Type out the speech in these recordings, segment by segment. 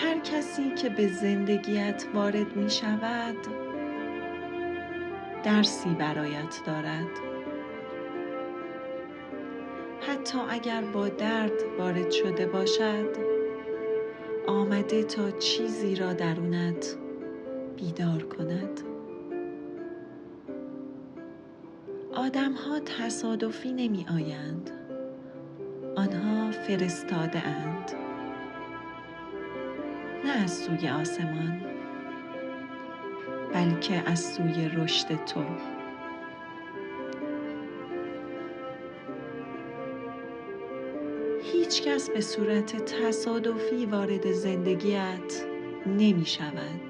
هر کسی که به زندگیت وارد می شود درسی برایت دارد. حتی اگر با درد وارد شده باشد، آمده تا چیزی را درونت بیدار کند. آدم‌ها تصادفی نمی آیند. آنها فرستاده اند. نه از سوی آسمان، بلکه از سوی رشد تو. هیچ کس به صورت تصادفی وارد زندگیت نمی شود.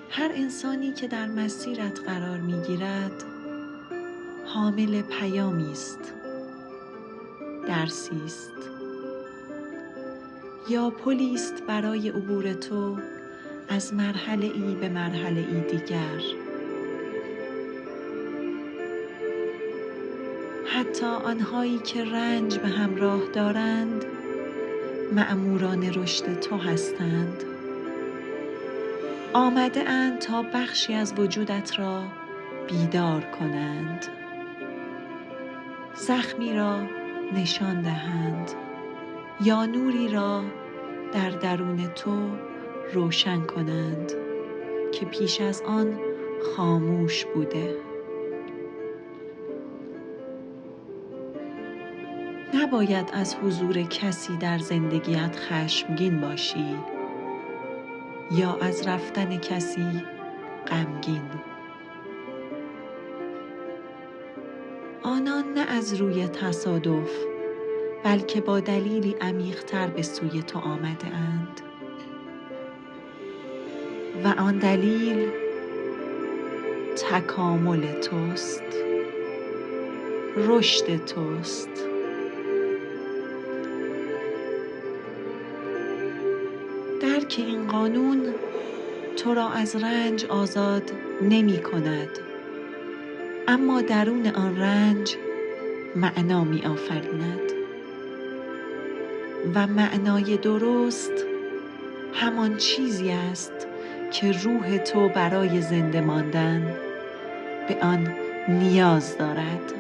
هر انسانی که در مسیرت قرار می گیرد حامل پیامی است، درسی است، یا پلی است برای عبور تو از مرحله ای به مرحله ای دیگر. حتی آنهایی که رنج به همراه دارند مأموران رشد تو هستند. آمده اند تا بخشی از وجودت را بیدار کنند، زخمی را نشان دهند یا نوری را در درون تو روشن کنند که پیش از آن خاموش بوده. نباید از حضور کسی در زندگیت خشمگین باشی یا از رفتن کسی غمگین. آنان نه از روی تصادف بلکه با دلیلی عمیق‌تر به سوی تو آمده اند و آن دلیل تکامل توست، رشد توست. درک این قانون تو را از رنج آزاد نمی کند، اما درون آن رنج معنا می آفریند و معنای درست همان چیزی است که روح تو برای زنده ماندن به آن نیاز دارد.